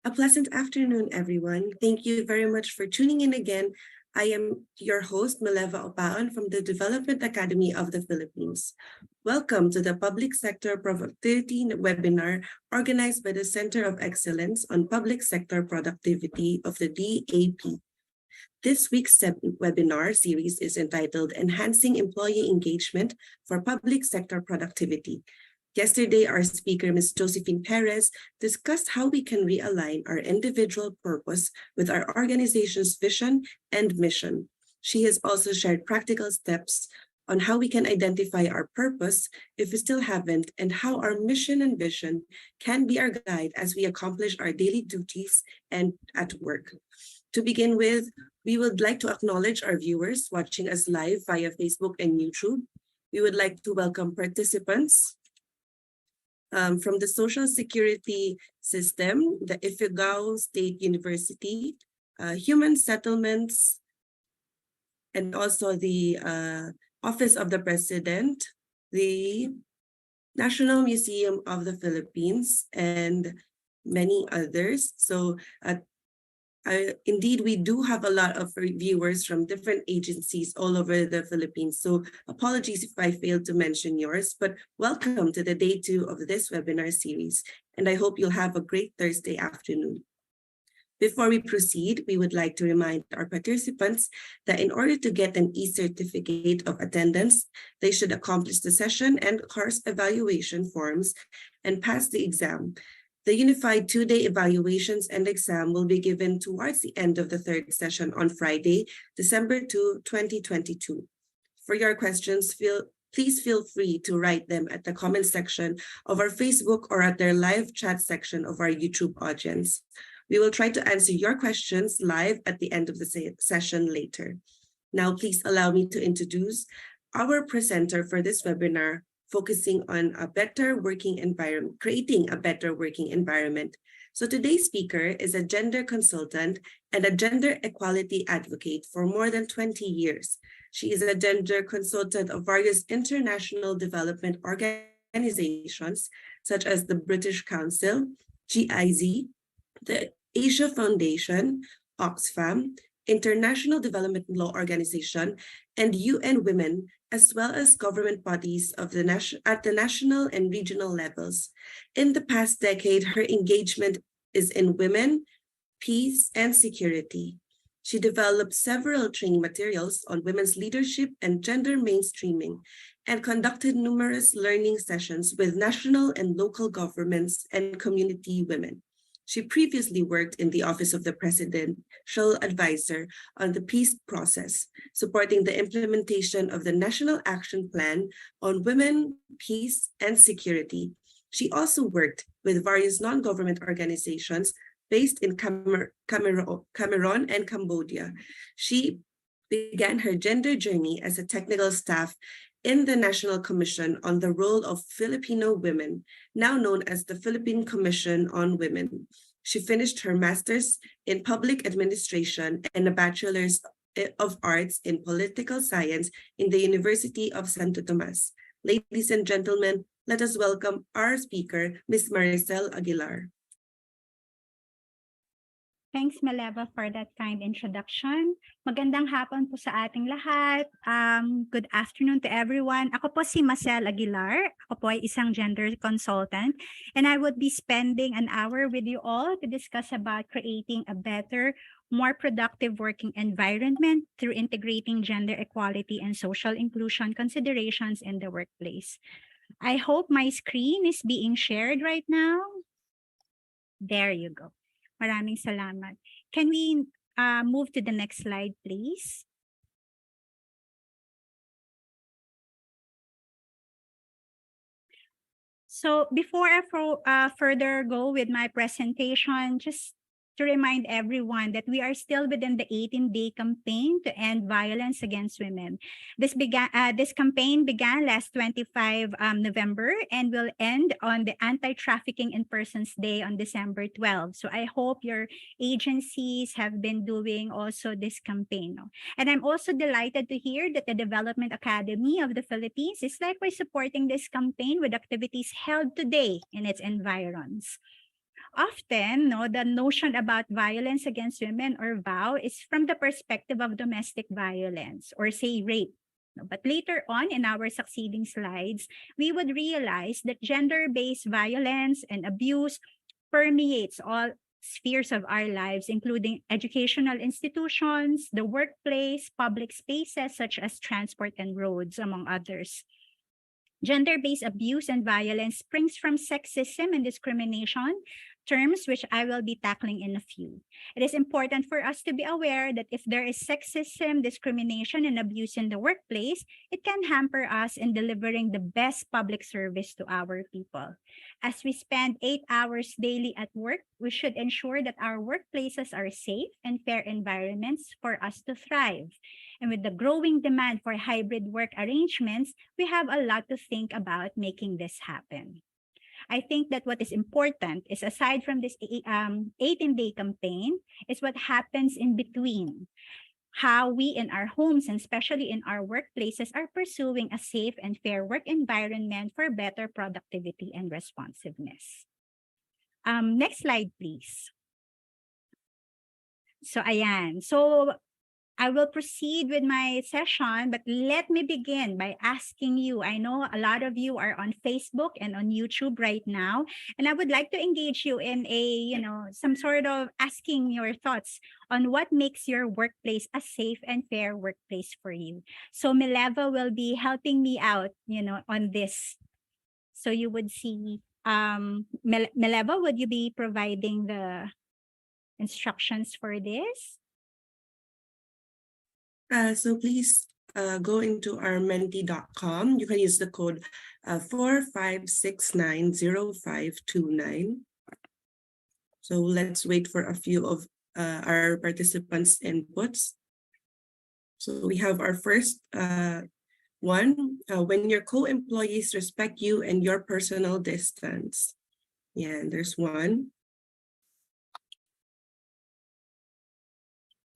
A pleasant afternoon, everyone. Thank you very much for tuning in again. I am your host, Mileva Opaon from the Development Academy of the Philippines. Welcome to the Public Sector Productivity webinar organized by the Center of Excellence on Public Sector Productivity of the DAP. This week's webinar series is entitled Enhancing Employee Engagement for Public Sector Productivity. Yesterday, our speaker, Ms. Josephine Perez, discussed how we can realign our individual purpose with our organization's vision and mission. She has also shared practical steps on how we can identify our purpose if we still haven't, and how our mission and vision can be our guide as we accomplish our daily duties and at work. To begin with, we would like to acknowledge our viewers watching us live via Facebook and YouTube. We would like to welcome participants from the Social Security System, the Ifugao State University, Human Settlements, and also the Office of the President, the National Museum of the Philippines, and many others. So indeed, we do have a lot of viewers from different agencies all over the Philippines. So apologies if I failed to mention yours, but welcome to the day 2 of this webinar series. And I hope you'll have a great Thursday afternoon. Before we proceed, we would like to remind our participants that in order to get an e-certificate of attendance, they should accomplish the session and course evaluation forms and pass the exam. The unified 2-day evaluations and exam will be given towards the end of the third session on Friday, December 2, 2022. For your questions, please feel free to write them at the comment section of our Facebook or at their live chat section of our YouTube audience. We will try to answer your questions live at the end of the session later. Now, please allow me to introduce our presenter for this webinar, focusing on a better working environment, creating a better working environment. So today's speaker is a gender consultant and a gender equality advocate for more than 20 years. She is a gender consultant of various international development organizations, such as the British Council, GIZ, the Asia Foundation, Oxfam, International Development Law Organization, and UN Women, as well as government bodies of at the national and regional levels. In the past decade, her engagement is in women, peace, and security. She developed several training materials on women's leadership and gender mainstreaming, and conducted numerous learning sessions with national and local governments and community women. She previously worked in the Office of the Presidential Advisor on the peace process, supporting the implementation of the National Action Plan on Women, Peace, and Security. She also worked with various non-government organizations based in Cameroon and Cambodia. She began her gender journey as a technical staff in the National Commission on the Role of Filipino Women, now known as the Philippine Commission on Women. She finished her master's in public administration and a bachelor's of arts in political science in the University of Santo Tomas. Ladies and gentlemen, let us welcome our speaker, Ms. Maricel Aguilar. Thanks, Mileva, for that kind introduction. Magandang hapon po sa ating lahat. Good afternoon to everyone. Ako po si Maricel Aguilar. Ako po ay isang gender consultant. And I would be spending an hour with you all to discuss about creating a better, more productive working environment through integrating gender equality and social inclusion considerations in the workplace. I hope my screen is being shared right now. There you go. Maraming salamat. Can we move to the next slide, please? So before I further go with my presentation, just to remind everyone that we are still within the 18-day campaign to end violence against women. This campaign began last 25 November and will end on the Anti-Trafficking in Persons Day on December 12. So I hope your agencies have been doing also this campaign. And I'm also delighted to hear that the Development Academy of the Philippines is likewise supporting this campaign with activities held today in its environs. Often, no, the notion about violence against women or VOW is from the perspective of domestic violence or say rape. But later on in our succeeding slides, we would realize that gender-based violence and abuse permeates all spheres of our lives, including educational institutions, the workplace, public spaces such as transport and roads, among others. Gender-based abuse and violence springs from sexism and discrimination, terms which I will be tackling in a few. It is important for us to be aware that if there is sexism, discrimination, and abuse in the workplace, it can hamper us in delivering the best public service to our people. As we spend 8 hours daily at work, we should ensure that our workplaces are safe and fair environments for us to thrive. And with the growing demand for hybrid work arrangements, we have a lot to think about making this happen. I think that what is important is aside from this 18-day campaign is what happens in between. How we in our homes and especially in our workplaces are pursuing a safe and fair work environment for better productivity and responsiveness. Next slide, please. So ayan. So I will proceed with my session, but let me begin by asking you. I know a lot of you are on Facebook and on YouTube right now, and I would like to engage you in some sort of asking your thoughts on what makes your workplace a safe and fair workplace for you. So Mileva will be helping me out, on this. So you would see, Mileva, would you be providing the instructions for this? So please go into our menti.com. You can use the code 45690529. So let's wait for a few of our participants' inputs. So we have our first one, when your co-employees respect you and your personal distance. Yeah, and there's one.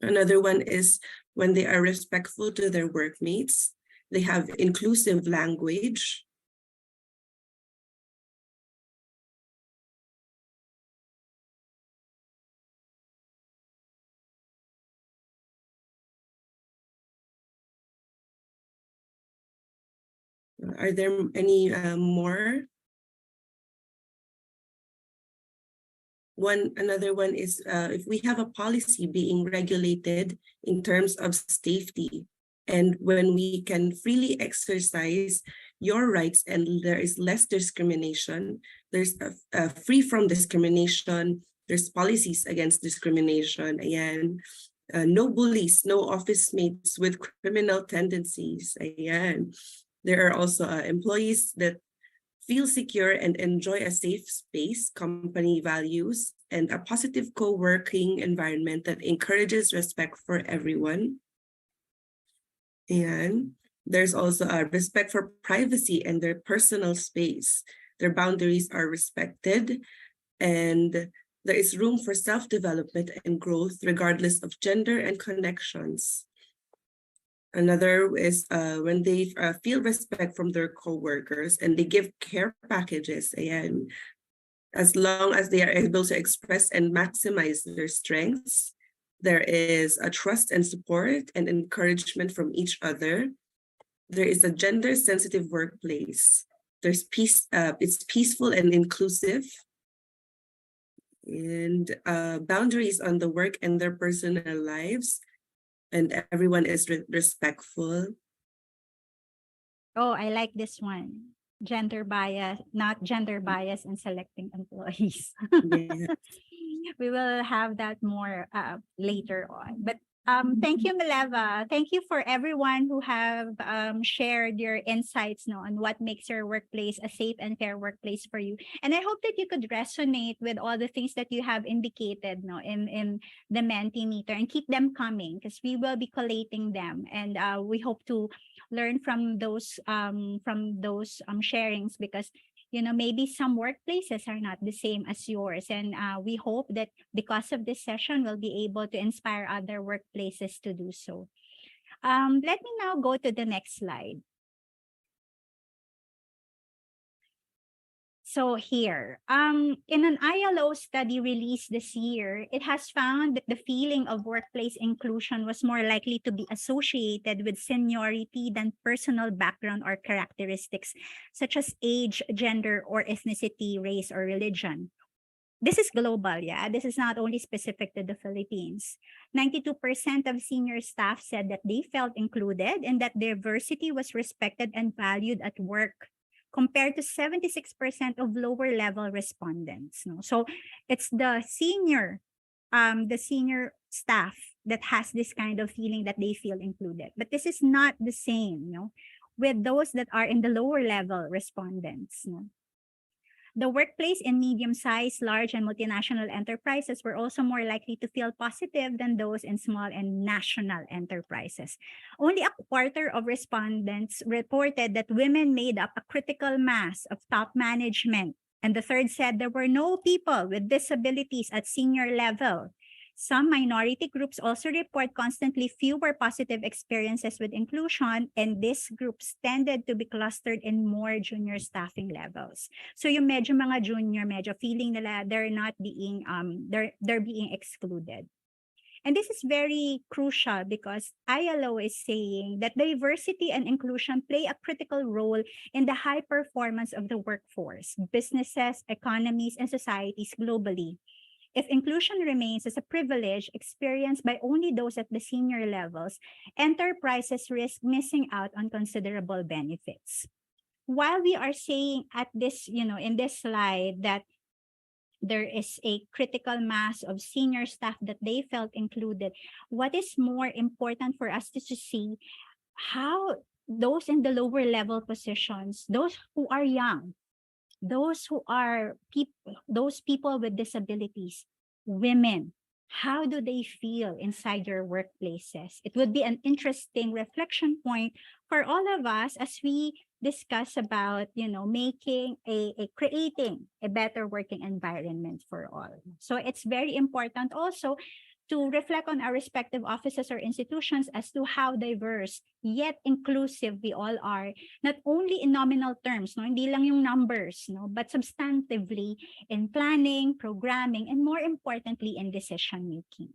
Another one is when they are respectful to their workmates. They have inclusive language. Are there any more? Another one is if we have a policy being regulated in terms of safety, and when we can freely exercise your rights and there is less discrimination, there's free from discrimination, there's policies against discrimination, ayan. No bullies, no office mates with criminal tendencies, ayan. There are also employees that feel secure and enjoy a safe space, company values, and a positive co-working environment that encourages respect for everyone. And there's also a respect for privacy and their personal space. Their boundaries are respected, and there is room for self-development and growth regardless of gender and connections. Another is when they feel respect from their coworkers and they give care packages, and as long as they are able to express and maximize their strengths, there is a trust and support and encouragement from each other. There is a gender-sensitive workplace. There's peace. It's peaceful and inclusive, and boundaries on the work and their personal lives, and everyone is respectful. Oh, I like this one. Gender bias, not gender bias in selecting employees. Yeah. We will have that more later on. But thank you, Mileva. Thank you for everyone who have shared your insights on what makes your workplace a safe and fair workplace for you. And I hope that you could resonate with all the things that you have indicated in the Mentimeter and keep them coming because we will be collating them. And we hope to learn from those sharings because maybe some workplaces are not the same as yours. And we hope that because of this session, we'll be able to inspire other workplaces to do so. Let me now go to the next slide. So here, in an ILO study released this year, it has found that the feeling of workplace inclusion was more likely to be associated with seniority than personal background or characteristics such as age, gender, or ethnicity, race, or religion. This is global, yeah. This is not only specific to the Philippines. 92% of senior staff said that they felt included and that diversity was respected and valued at work, compared to 76% of lower level respondents. No? So it's the senior staff that has this kind of feeling that they feel included. But this is not the same, with those that are in the lower level respondents. No? The workplace in medium-sized, large, and multinational enterprises were also more likely to feel positive than those in small and national enterprises. Only a quarter of respondents reported that women made up a critical mass of top management, and the third said there were no people with disabilities at senior level. Some minority groups also report constantly fewer positive experiences with inclusion, and these groups tended to be clustered in more junior staffing levels. So yung medyo mga junior, medyo feeling nila they're not being they're being excluded. And this is very crucial because ILO is saying that diversity and inclusion play a critical role in the high performance of the workforce, businesses, economies, and societies globally. If inclusion remains as a privilege experienced by only those at the senior levels, enterprises risk missing out on considerable benefits. While we are saying at this, in this slide that there is a critical mass of senior staff that they felt included, what is more important for us is to see how those in the lower level positions, those who are young, those people with disabilities, women, how do they feel inside their workplaces? It would be an interesting reflection point for all of us as we discuss about, creating a better working environment for all. So it's very important also to reflect on our respective offices or institutions as to how diverse yet inclusive we all are, not only in nominal terms, hindi lang yung numbers, but substantively in planning, programming, and more importantly, in decision making.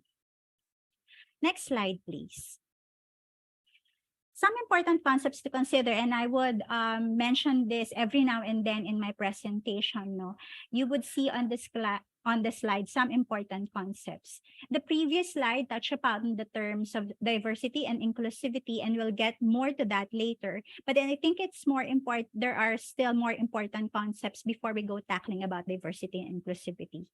Next slide, please. Some important concepts to consider, and I would mention this every now and then in my presentation. You would see on the slide some important concepts. The previous slide touched upon the terms of diversity and inclusivity, and we'll get more to that later. But then I think it's more important. There are still more important concepts before we go tackling about diversity and inclusivity.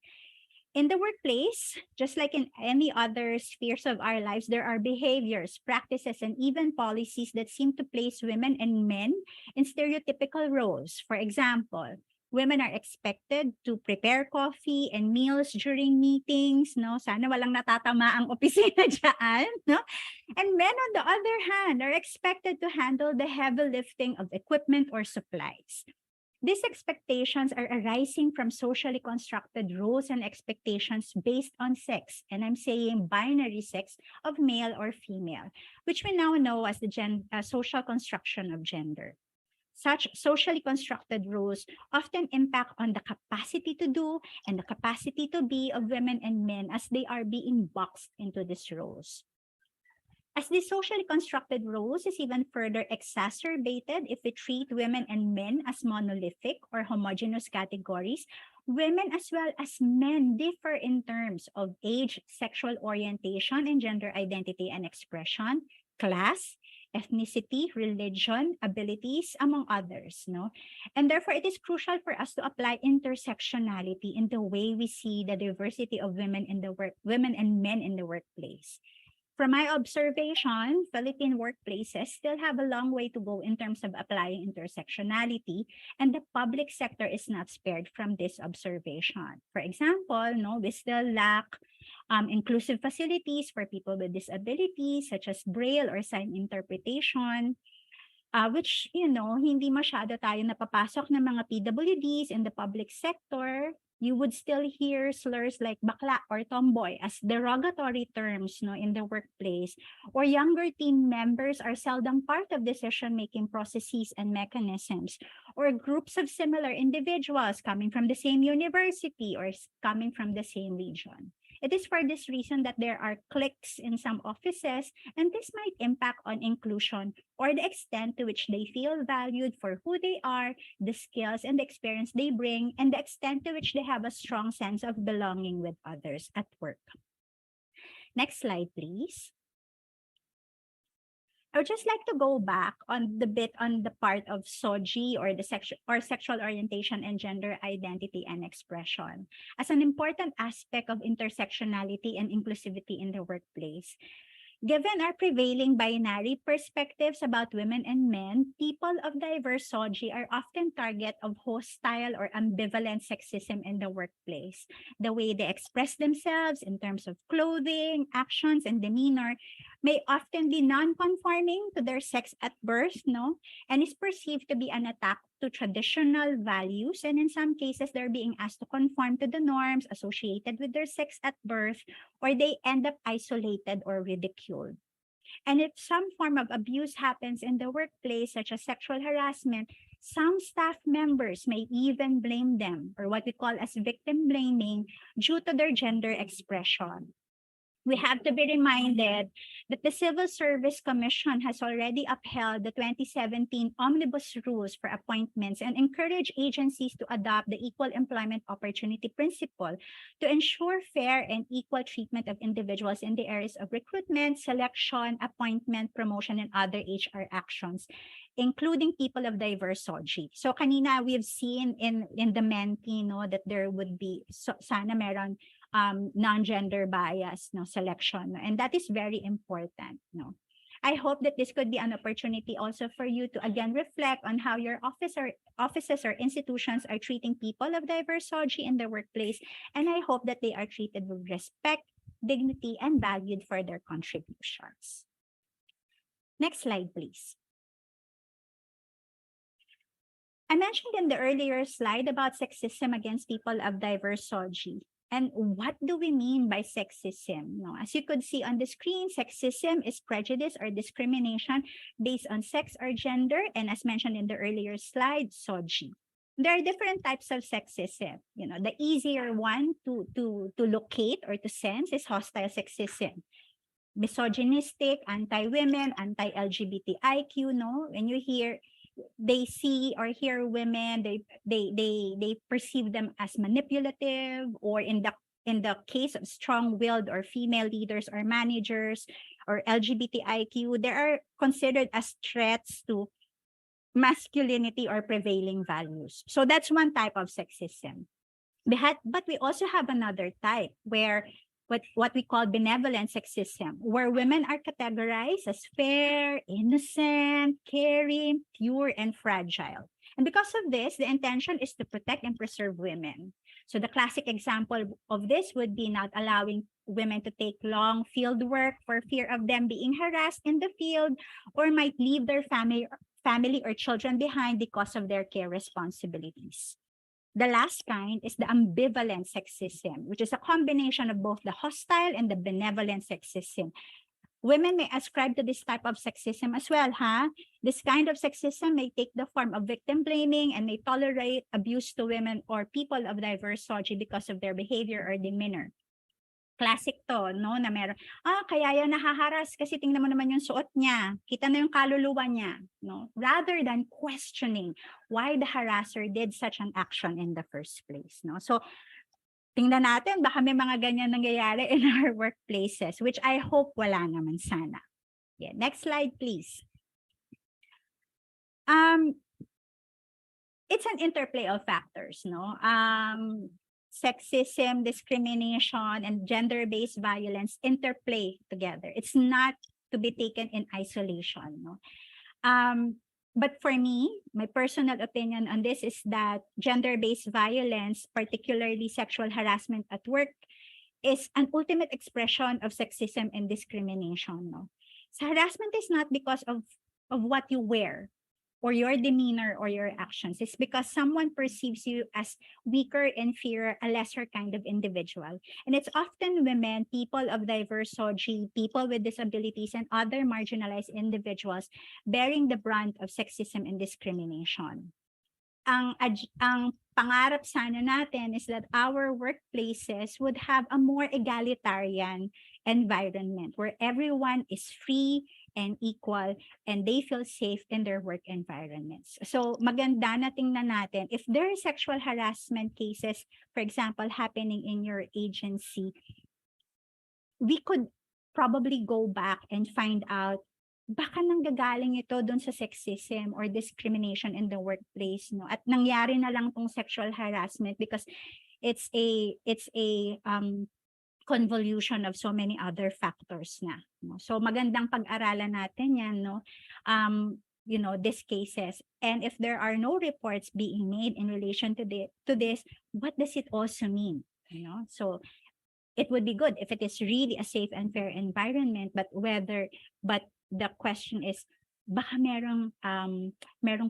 In the workplace, just like in any other spheres of our lives, there are behaviors, practices, and even policies that seem to place women and men in stereotypical roles. For example, women are expected to prepare coffee and meals during meetings, Sana walang natatama ang opisina dyan, And men, on the other hand, are expected to handle the heavy lifting of equipment or supplies. These expectations are arising from socially constructed roles and expectations based on sex, and I'm saying binary sex of male or female, which we now know as the social construction of gender. Such socially constructed roles often impact on the capacity to do and the capacity to be of women and men as they are being boxed into these roles. As these socially constructed roles is even further exacerbated if we treat women and men as monolithic or homogeneous categories, women as well as men differ in terms of age, sexual orientation, and gender identity and expression, class, ethnicity, religion, abilities, among others, And therefore, it is crucial for us to apply intersectionality in the way we see the diversity of women and men in the workplace. From my observation, Philippine workplaces still have a long way to go in terms of applying intersectionality, and the public sector is not spared from this observation. For example, we still lack inclusive facilities for people with disabilities, such as Braille or sign interpretation, which, hindi masyado tayo napapasok ng mga PWDs in the public sector. You would still hear slurs like bakla or tomboy as derogatory terms, no, in the workplace. Or younger team members are seldom part of decision-making processes and mechanisms. Or groups of similar individuals coming from the same university or coming from the same region. It is for this reason that there are cliques in some offices, and this might impact on inclusion or the extent to which they feel valued for who they are, the skills and the experience they bring, and the extent to which they have a strong sense of belonging with others at work. Next slide, please. I would just like to go back on the bit on the part of SOGI or the sexual orientation and gender identity and expression as an important aspect of intersectionality and inclusivity in the workplace. Given our prevailing binary perspectives about women and men, people of diverse SOGI are often target of hostile or ambivalent sexism in the workplace. The way they express themselves in terms of clothing, actions, and demeanor may often be non-conforming to their sex at birth, no? And is perceived to be an attack to traditional values, and in some cases, they're being asked to conform to the norms associated with their sex at birth, or they end up isolated or ridiculed. And if some form of abuse happens in the workplace, such as sexual harassment, some staff members may even blame them, or what we call as victim blaming, due to their gender expression. We have to be reminded that the Civil Service Commission has already upheld the 2017 Omnibus Rules for appointments and encouraged agencies to adopt the Equal Employment Opportunity Principle to ensure fair and equal treatment of individuals in the areas of recruitment, selection, appointment, promotion, and other HR actions, including people of diverse SOGI. So kanina we've seen in the Menti, no, that there would be sana meron non-gender bias, no, selection, no? And that is very important, no. I hope that this could be an opportunity also for you to again reflect on how your offices or institutions are treating people of diverse SOGI in the workplace, and I hope that they are treated with respect, dignity, and valued for their contributions. Next slide, please. I mentioned in the earlier slide about sexism against people of diverse SOGI. And what do we mean by sexism? No, as you could see on the screen, sexism is prejudice or discrimination based on sex or gender, and as mentioned in the earlier slide, SOGI. There are different types of sexism. You know, the easier one to locate or to sense is hostile sexism. Misogynistic, anti-women, anti-LGBTIQ, no? When you hear they see or hear women, they perceive them as manipulative, or in the case of strong-willed or female leaders or managers or LGBTIQ, they are considered as threats to masculinity or prevailing values. So that's one type of sexism. But we also have another type where what we call benevolent sexism, where women are categorized as fair, innocent, caring, pure, and fragile. And because of this, the intention is to protect and preserve women. So the classic example of this would be not allowing women to take long field work for fear of them being harassed in the field, or might leave their family or children behind because of their care responsibilities. The last kind is the ambivalent sexism, which is a combination of both the hostile and the benevolent sexism. Women may ascribe to this type of sexism as well, huh? This kind of sexism may take the form of victim blaming and may tolerate abuse to women or people of diverse SOGI because of their behavior or demeanor. Classic to, no, na meron, kaya yan nahaharas kasi tingnan mo naman yung suot niya, kita na yung kaluluwa niya, no? Rather than questioning why the harasser did such an action in the first place, no? So, tingnan natin, baka may mga ganyan nangyayari in our workplaces, which I hope wala naman sana. Yeah, next slide, please. It's an interplay of factors, no? Sexism, discrimination, and gender-based violence interplay together. It's not to be taken in isolation, no? But for me, my personal opinion on this is that gender-based violence, particularly sexual harassment at work, is an ultimate expression of sexism and discrimination, no? So harassment is not because of what you wear. or your demeanor or your actions, it's because someone perceives you as weaker, inferior, a lesser kind of individual. And it's often women, people of diverse soji, people with disabilities, and other marginalized individuals bearing the brunt of sexism and discrimination. Ang pangarap sana natin is that our workplaces would have a more egalitarian environment where everyone is free and equal and they feel safe in their work environments. So maganda na tingnan natin if there are sexual harassment cases, for example, happening in your agency, we could probably go back and find out baka nanggagaling ito doon sa sexism or discrimination in the workplace, no? At nangyari na lang tong sexual harassment because it's a convolution of so many other factors na, no? So magandang pag-aralan natin yan, no? These cases. And if there are no reports being made in relation to this, what does it also mean? So it would be good if it is really a safe and fair environment, but the question is, baka merong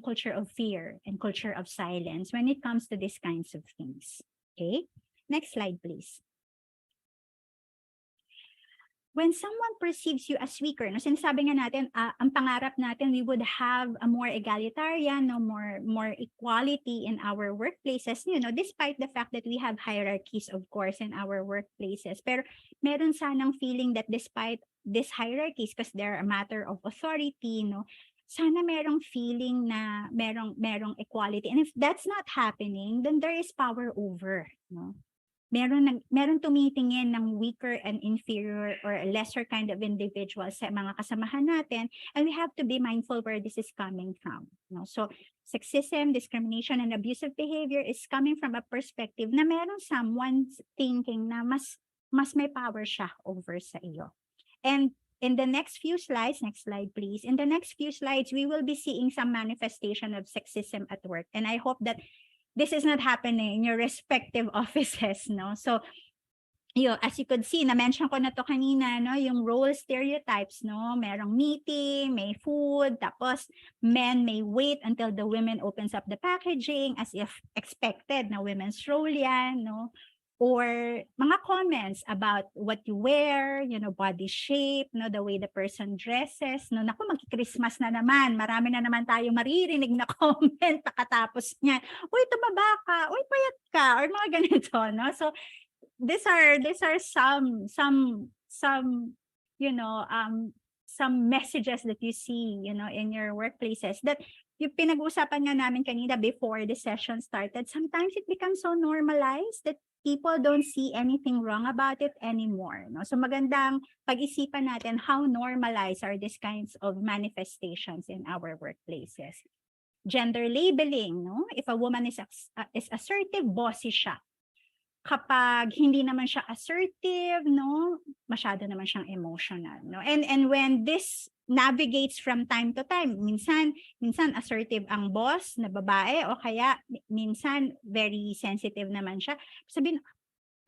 culture of fear and culture of silence when it comes to these kinds of things. Okay? Next slide, please. When someone perceives you as weaker, no, sinasabi nga natin, ang pangarap natin, we would have a more egalitarian, no, more equality in our workplaces, despite the fact that we have hierarchies, of course, in our workplaces. Pero meron sanang feeling that despite these hierarchies, because they're a matter of authority, no, sana merong feeling na merong equality. And if that's not happening, then there is power over, no? Meron tumitingin ng weaker and inferior or lesser kind of individuals sa mga kasamahan natin, and we have to be mindful where this is coming from. So sexism, discrimination, and abusive behavior is coming from a perspective na meron someone thinking na mas may power siya over sa iyo. And in the next few slides, next slide please, in the next few slides, we will be seeing some manifestation of sexism at work. And I hope that this is not happening in your respective offices, no? So, as you could see, na-mention ko na to kanina, no? Yung role stereotypes, no? Merong meeting, may food, tapos men may wait until the women opens up the packaging as if expected na women's role yan, no? Or mga comments about what you wear, body shape, no, the way the person dresses, no. Naku, magki-Christmas na naman. Marami na naman tayong maririnig na comment pagkatapos niyan. Uy, tumaba ka. Uy, payat ka. Or mga ganito, no. So these are some some messages that you see, in your workplaces that yung pinag-usapan nga namin kanina before the session started. Sometimes it becomes so normalized that people don't see anything wrong about it anymore, no? So magandang pag-isipan natin how normalized are these kinds of manifestations in our workplaces. Gender labeling, no? If a woman is assertive, bossy siya. Kapag hindi naman siya assertive, no, masyado naman siyang emotional, no? And when this navigates from time to time, minsan assertive ang boss na babae o kaya minsan very sensitive naman siya. Sabihin,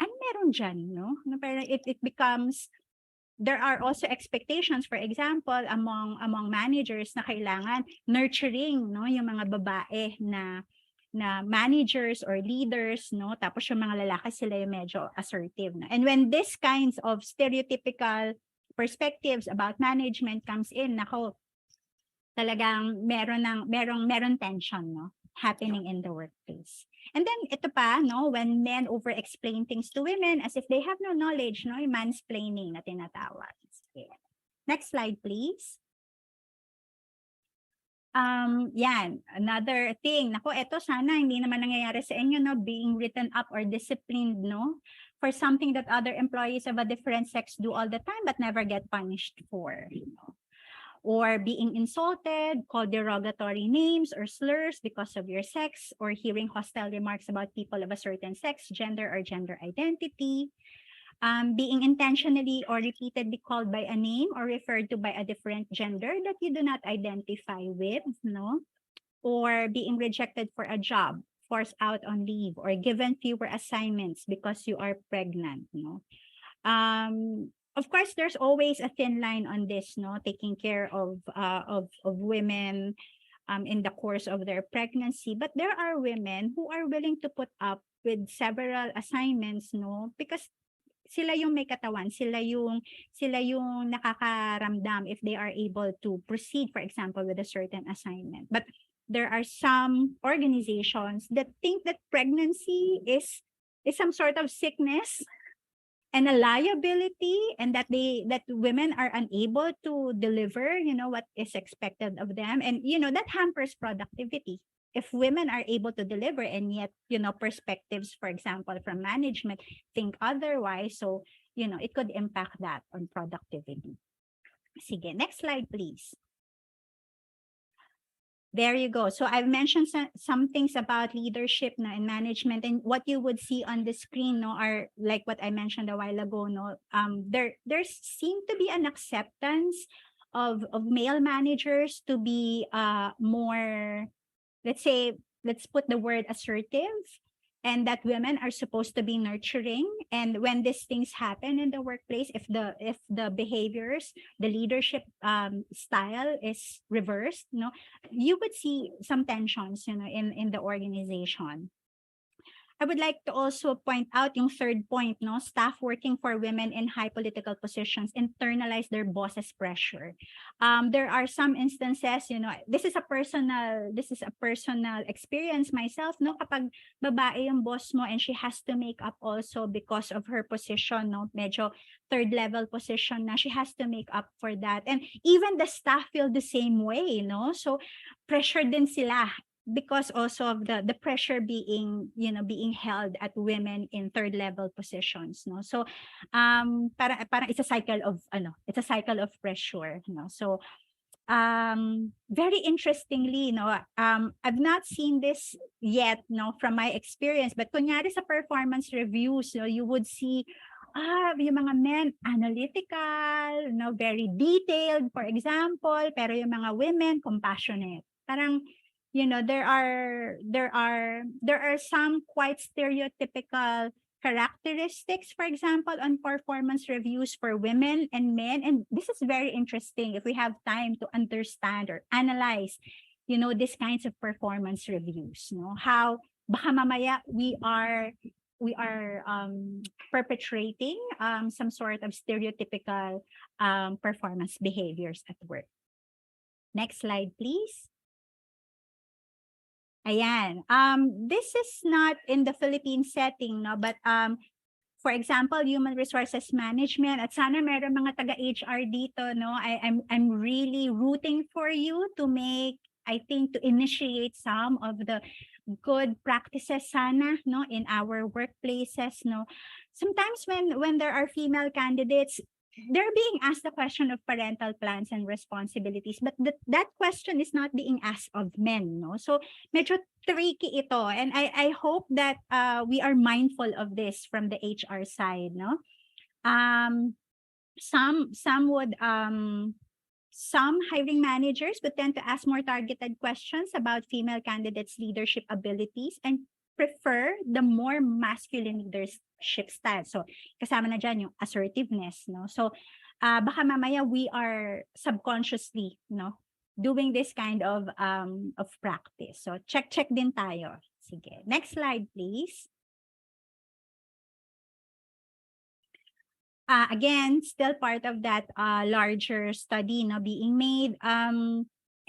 ano meron dyan, no? Pero it becomes, there are also expectations, for example, among managers na kailangan nurturing, no, yung mga babae na managers or leaders, no? Tapos yung mga lalaki, sila yung medyo assertive na. And when this kinds of stereotypical perspectives about management comes in, nako, talagang meron tension, no, happening in the workplace. And then ito pa, no, when men over-explain things to women as if they have no knowledge, no, yung mansplaining na tinatawag. Next slide, please. Yan, another thing. Nako, ito sana hindi naman nangyayari sa inyo, no, being written up or disciplined, no, for something that other employees of a different sex do all the time but never get punished for, or being insulted, called derogatory names or slurs because of your sex, or hearing hostile remarks about people of a certain sex, gender, or gender identity. Being intentionally or repeatedly called by a name or referred to by a different gender that you do not identify with, no? Or being rejected for a job, forced out on leave, or given fewer assignments because you are pregnant, no? Of course, there's always a thin line on this, no? Taking care of women, in the course of their pregnancy. But there are women who are willing to put up with several assignments, no, because sila yung may katawan, sila yung nakakaramdam if they are able to proceed, for example, with a certain assignment. But there are some organizations that think that pregnancy is some sort of sickness and a liability, and that women are unable to deliver, what is expected of them, and that hampers productivity. If women are able to deliver, and yet perspectives, for example, from management think otherwise, so it could impact that on productivity. Sige, next slide please. There you go. So I've mentioned some things about leadership and management, and what you would see on the screen are like what I mentioned a while ago. There seemed to be an acceptance of male managers to be more, let's put the word assertive, and that women are supposed to be nurturing. And when these things happen in the workplace, if the behaviors, the leadership style is reversed, you would see some tensions, in the organization. I would like to also point out yung third point, staff working for women in high political positions internalize their boss's pressure. There are some instances, this is a personal experience myself, kapag babae yung boss mo and she has to make up also because of her position, medyo third level position na, she has to make up for that. And even the staff feel the same way, so pressure din sila, because also of the pressure being held at women in third level positions, so parang it's a cycle of pressure, so very interestingly, I've not seen this yet, from my experience, but kunyari sa performance reviews, you would see yung mga men analytical, very detailed, for example, pero yung mga women compassionate. Parang there are some quite stereotypical characteristics, for example, on performance reviews for women and men. And this is very interesting if we have time to understand or analyze, these kinds of performance reviews, how baka mamaya we are perpetrating some sort of stereotypical performance behaviors at work. Next slide, please. Ayan. This is not in the Philippine setting, but for example, human resources management, at sana meron mga taga-HR dito, I'm really rooting for you to initiate some of the good practices sana, in our workplaces, Sometimes when there are female candidates, they're being asked the question of parental plans and responsibilities, but that question is not being asked of men, so medyo tricky ito, and I hope that we are mindful of this from the HR side, some hiring managers would tend to ask more targeted questions about female candidates' leadership abilities and prefer the more masculine leadership style. So, kasama na dyan yung assertiveness, So, baka mamaya we are subconsciously, doing this kind of practice. So, check din tayo. Sige. Next slide, please. Again, still part of that larger study being made.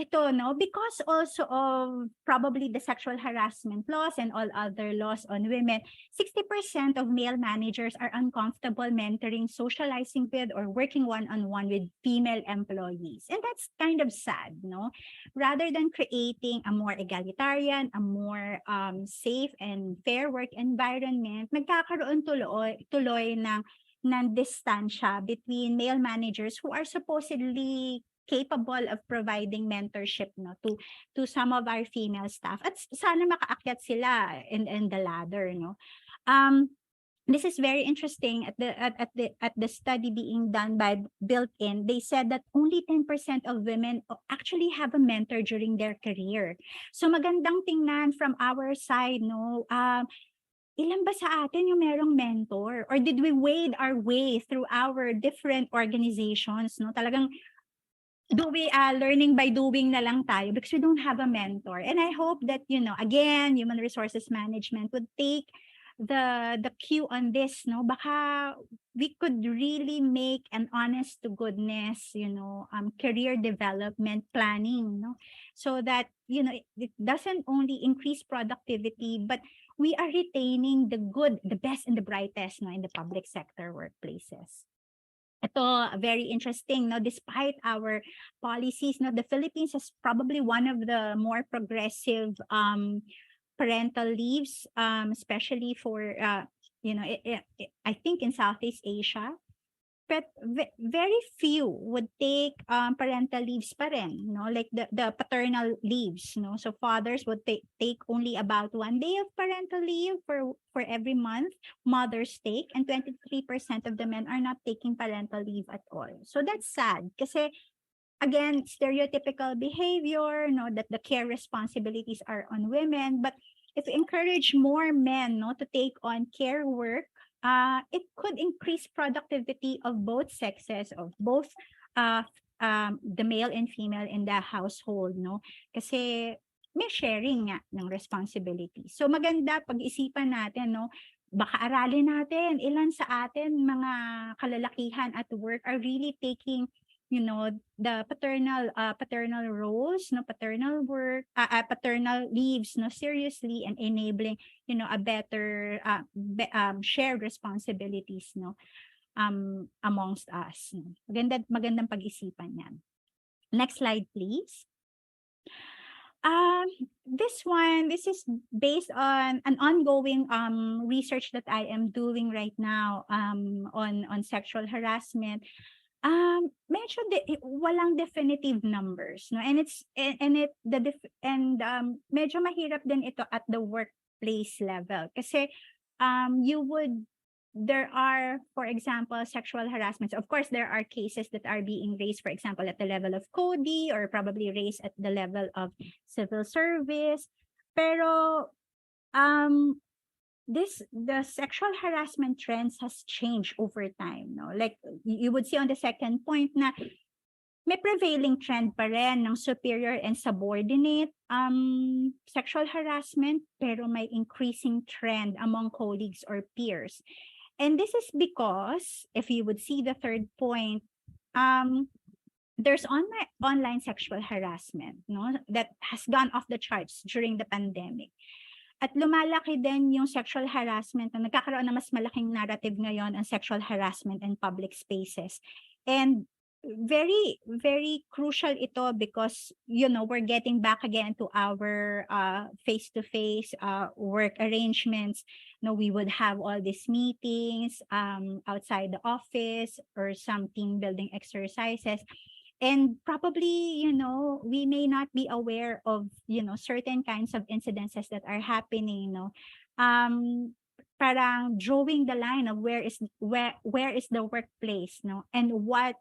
Ito, because also of probably the sexual harassment laws and all other laws on women, 60% of male managers are uncomfortable mentoring, socializing with, or working one-on-one with female employees. And that's kind of sad, Rather than creating a more egalitarian, a more safe and fair work environment, nagkakaroon tuloy ng distansya between male managers who are supposedly capable of providing mentorship to some of our female staff, at sana makaakyat sila in the ladder, This is very interesting. At the study being done by Built-in, they said that only 10% of women actually have a mentor during their career. So magandang tingnan from our side, ilan ba sa atin yung merong mentor? Or did we wade our way through our different organizations, Talagang learning by doing na lang tayo because we don't have a mentor. And I hope that, again, human resources management would take the cue on this, no? Baka we could really make an honest to goodness, career development planning, no? So that, it doesn't only increase productivity, but we are retaining the good, the best and the brightest, no, in the public sector workplaces. Ito, very interesting, no? Despite our policies, no, the Philippines is probably one of the more progressive parental leaves, especially for, I think in Southeast Asia. But very few would take parental leaves pa rin, like the paternal leaves, so fathers would take only about 1 day of parental leave for every month. Mothers take, and 23% of the men are not taking parental leave at all. So that's sad kasi, again, stereotypical behavior, that the care responsibilities are on women. But if we encourage more men, to take on care work, it could increase productivity of both sexes, of both the male and female in the household, no? Kasi may sharing nga ng responsibility. So maganda pag-isipan natin, no? Baka aralin natin ilan sa atin mga kalalakihan at work are really taking the paternal roles, paternal work, paternal leaves, seriously, and enabling, a better shared responsibilities, amongst us. No? Magandang pag-isipan yan. Next slide, please. This is based on an ongoing research that I am doing right now on sexual harassment. Medyo walang definitive numbers, no, and medyo mahirap din ito at the workplace level kasi there are, for example, sexual harassments. Of course, there are cases that are being raised, for example, at the level of CODI or probably raised at the level of civil service. Pero the sexual harassment trends has changed over time, no? Like you would see on the second point na may prevailing trend pa rin ng superior and subordinate sexual harassment, pero may increasing trend among colleagues or peers. And this is because, if you would see the third point, there's online sexual harassment, no, that has gone off the charts during the pandemic. At lumalaki din yung sexual harassment, na nagkakaroon ng mas malaking narrative ngayon ang sexual harassment in public spaces. And very, very crucial ito because, we're getting back again to our face-to-face work arrangements. We would have all these meetings outside the office or some team building exercises. And probably, we may not be aware of, certain kinds of incidences that are happening, parang drawing the line of where is the workplace, and what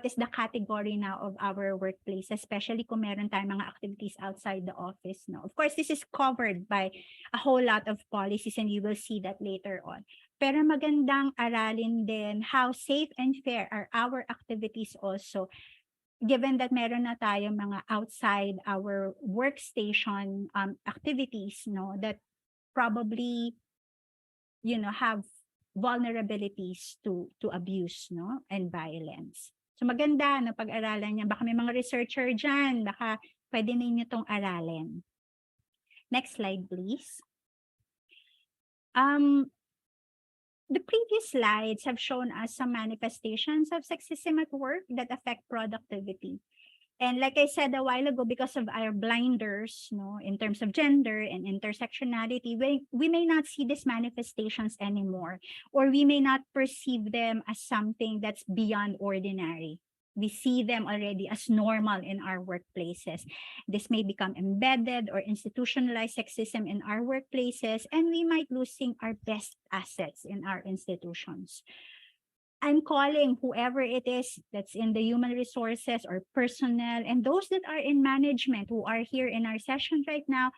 is the category now of our workplace, especially kung meron tayong mga activities outside the office, Of course, this is covered by a whole lot of policies and you will see that later on. Pero magandang aralin din how safe and fair are our activities also, given that meron na tayong mga outside our workstation activities, that probably, have vulnerabilities to abuse, and violence. So maganda na pag-aralan niya. Baka may mga researcher dyan, baka pwede ninyo itong aralin. Next slide, please. The previous slides have shown us some manifestations of sexism at work that affect productivity. And like I said a while ago, because of our blinders, in terms of gender and intersectionality, we may not see these manifestations anymore, or we may not perceive them as something that's beyond ordinary. We see them already as normal in our workplaces. This may become embedded or institutionalized sexism in our workplaces, and we might losing our best assets in our institutions. I'm calling whoever it is that's in the human resources or personnel and those that are in management who are here in our session right now,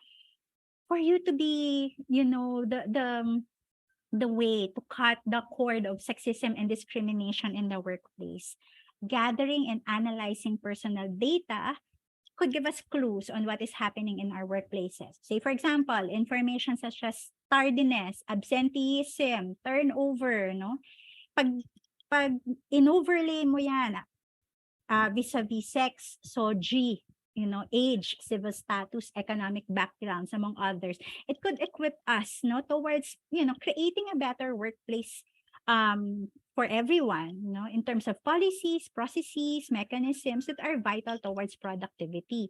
for you to be, the way to cut the cord of sexism and discrimination in the workplace. gathering and analyzing personal data could give us clues on what is happening in our workplaces. Say, for example, information such as tardiness, absenteeism, turnover, no? Pag in-overlay mo yan, vis-a-vis sex, so G, age, civil status, economic backgrounds, among others, it could equip us, towards, creating a better workplace for everyone, in terms of policies, processes, mechanisms that are vital towards productivity.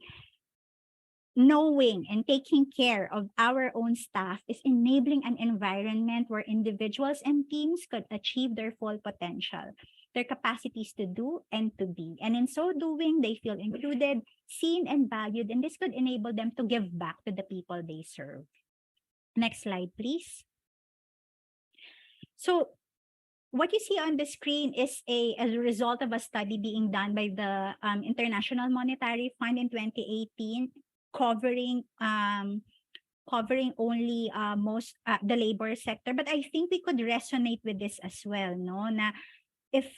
Knowing and taking care of our own staff is enabling an environment where individuals and teams could achieve their full potential, their capacities to do and to be. And in so doing, they feel included, seen, and valued, and this could enable them to give back to the people they serve. Next slide, please. So what you see on the screen is as a result of a study being done by the International Monetary Fund in 2018, covering only most the labor sector. But I think we could resonate with this as well, no? Na if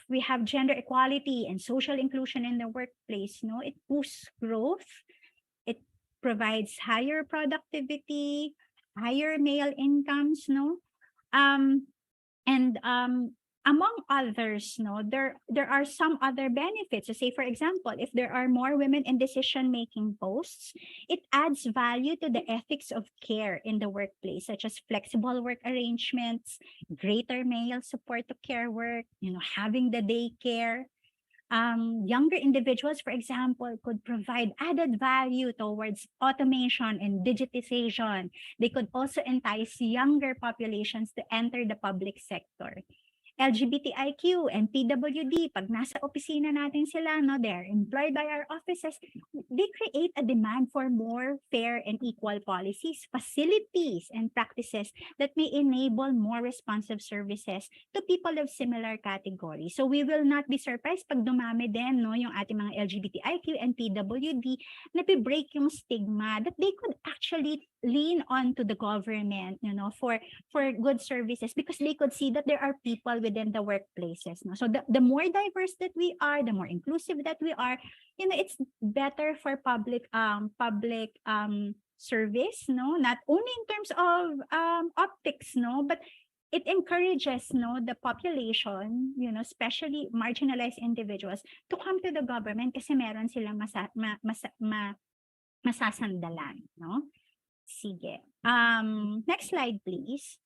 we have gender equality and social inclusion in the workplace, no, it boosts growth, it provides higher productivity, higher male incomes, no, and among others, no, there are some other benefits. So say, for example, if there are more women in decision-making posts, it adds value to the ethics of care in the workplace, such as flexible work arrangements, greater male support to care work, having the daycare. Younger individuals, for example, could provide added value towards automation and digitization. They could also entice younger populations to enter the public sector. LGBTIQ and PWD, pag nasa opisina natin sila, no, they're employed by our offices, they create a demand for more fair and equal policies, facilities, and practices that may enable more responsive services to people of similar categories. So we will not be surprised pag dumami din, no, yung ating mga LGBTIQ and PWD, na break yung stigma that they could actually lean on to the government, for good services, because they could see that there are people within the workplaces. No? So the more diverse that we are, the more inclusive that we are, it's better for public service, no, not only in terms of optics, no, but it encourages, no, the population, especially marginalized individuals, to come to the government kasi meron silang masasandalan, no? Sige. Next slide, please.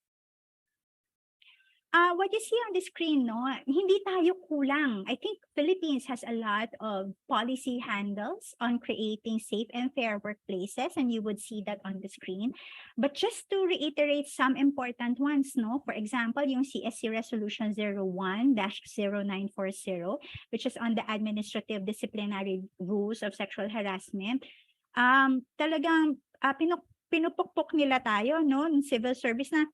What you see on the screen, no, hindi tayo kulang. I think Philippines has a lot of policy handles on creating safe and fair workplaces, and you would see that on the screen. But just to reiterate some important ones, no, for example, yung CSC Resolution 01-0940, which is on the administrative disciplinary rules of sexual harassment, talagang pinupukpok nila tayo, no, ng civil service na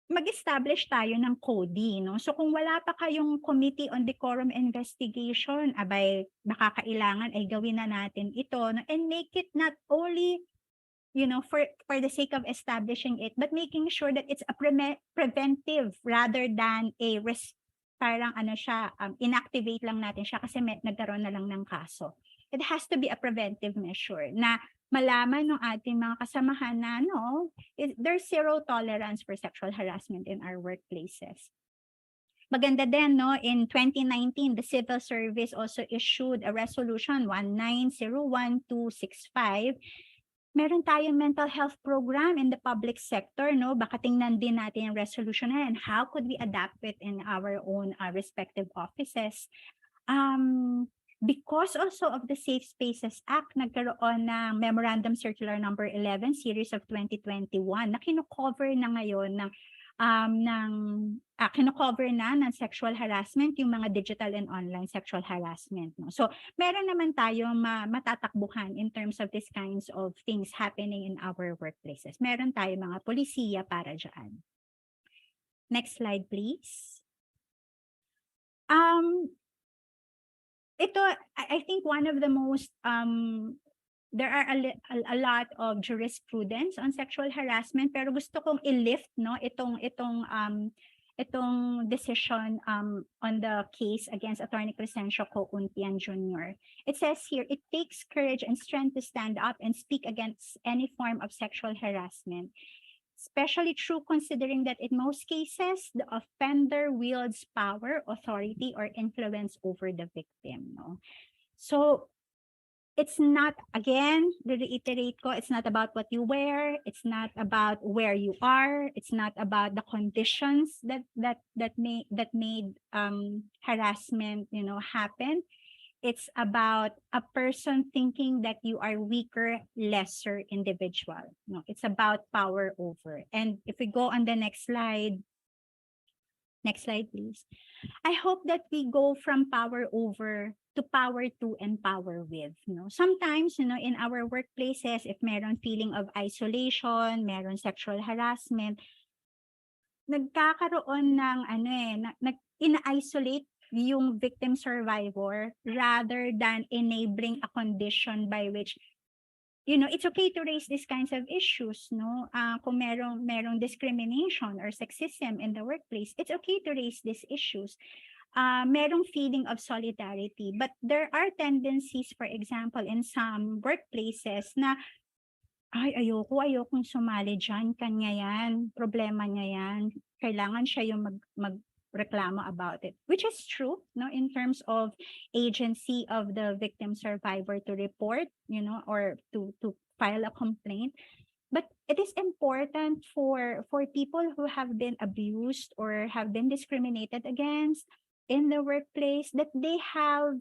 mag-establish tayo ng CODI, no? So kung wala pa kayong Committee on Decorum Investigation, abay, baka kailangan ay gawin na natin ito, no? And make it not only, for the sake of establishing it, but making sure that it's a preventive rather than a parang inactivate lang natin siya kasi nagkaroon na lang ng kaso. It has to be a preventive measure na malaman ng ating mga kasamahan na, no, there's zero tolerance for sexual harassment in our workplaces. Maganda din, no, in 2019, the Civil Service also issued a resolution 1901265. Meron tayong mental health program in the public sector, no? Baka tingnan din natin yung resolution na and how could we adapt it in our own respective offices. Because also of the Safe Spaces Act, nagkaroon ng Memorandum Circular Number 11 Series of 2021 na kino-cover na ngayon ng kino-cover na ng sexual harassment yung mga digital and online sexual harassment, no. So meron naman tayong matatakbuhan in terms of these kinds of things happening in our workplaces. Meron tayong mga polisiya para diyan. Next slide, please. Ito, I think one of the most, there are a lot of jurisprudence on sexual harassment, pero gusto kong i-lift, no, itong itong decision on the case against Attorney Crescencio Countian Jr. It says here, it takes courage and strength to stand up and speak against any form of sexual harassment, especially true considering that in most cases, the offender wields power, authority, or influence over the victim. No? So it's not, again, to reiterate ko, it's not about what you wear, it's not about where you are, it's not about the conditions that made harassment, happen. It's about a person thinking that you are weaker, lesser individual. No, it's about power over. And if we go on the next slide, please. I hope that we go from power over to power to and power with. Sometimes, in our workplaces, if meron feeling of isolation, meron sexual harassment, nagkakaroon ng ina-isolate yung victim survivor rather than enabling a condition by which it's okay to raise these kinds of issues, no? Kung merong discrimination or sexism in the workplace, it's okay to raise these issues. Merong feeling of solidarity, but there are tendencies, for example, in some workplaces na, ayokong sumali dyan, kanya yan, problema niya yan, kailangan siya yung magreklamo about it, which is true, no, in terms of agency of the victim survivor to report, or to file a complaint. But it is important for people who have been abused or have been discriminated against in the workplace that they have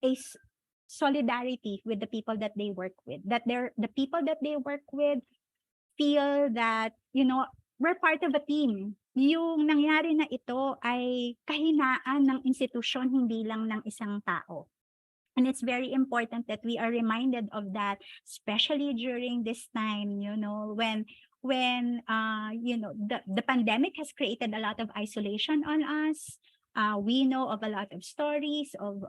a solidarity with the people that they work with, that the people that they work with feel that, we're part of a team. Yung nangyari na ito ay kahinaan ng institusyon, hindi lang ng isang tao. And it's very important that we are reminded of that, especially during this time, when the pandemic has created a lot of isolation on us. We know of a lot of stories of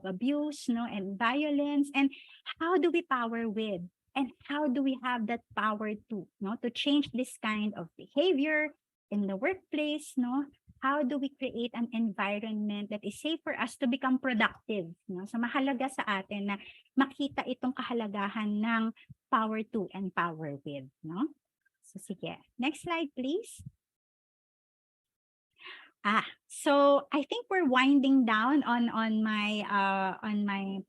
abuse, and violence. And how do we power with? And how do we have that power to change this kind of behavior in the workplace? How do we create an environment that is safe for us to become productive? So mahalaga sa atin na makita itong kahalagahan ng power to and power with. So sige, next slide please. So I think we're winding down on my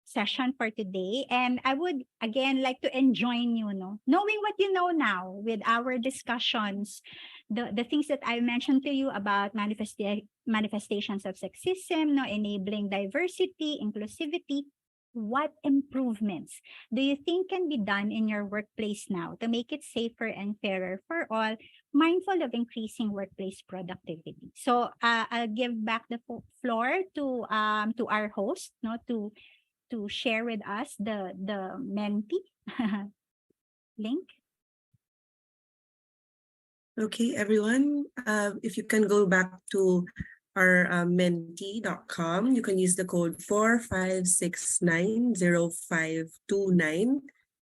session for today, and I would again like to enjoin you, knowing what you know now with our discussions, the things that I mentioned to you about manifestations of sexism, enabling diversity, inclusivity. What improvements do you think can be done in your workplace now to make it safer and fairer for all, mindful of increasing workplace productivity? So I'll give back the floor to our host, to share with us the Menti link. Okay, everyone, if you can go back to our menti.com, you can use the code 45690529.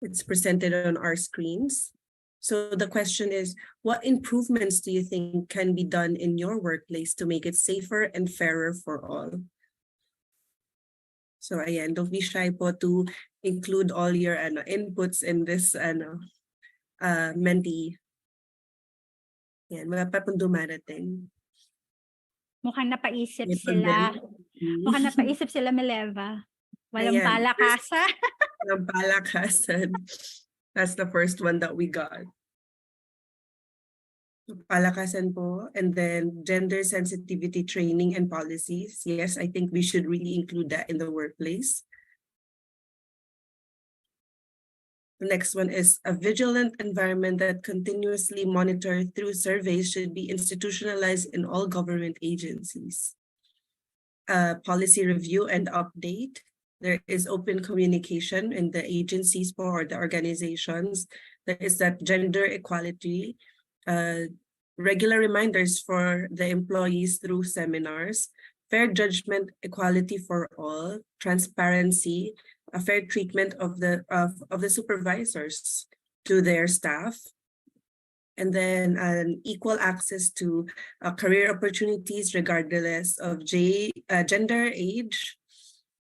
It's presented on our screens. So the question is, what improvements do you think can be done in your workplace to make it safer and fairer for all? So ayan, don't be shy po to include all your inputs in this Menti. Yan, mga papang dumarating. Mukhang napaisip sila. Mukhang napaisip sila, Mileva. Walang palakasan. Walang palakasan. That's the first one that we got. Palakasan po. And then gender sensitivity training and policies. Yes, I think we should really include that in the workplace. The next one is a vigilant environment that continuously monitored through surveys should be institutionalized in all government agencies. Policy review and update. There is open communication in the agencies or the organizations. There is that gender equality, regular reminders for the employees through seminars, fair judgment, equality for all, transparency, a fair treatment of the supervisors to their staff, And then equal access to career opportunities regardless of gender, age,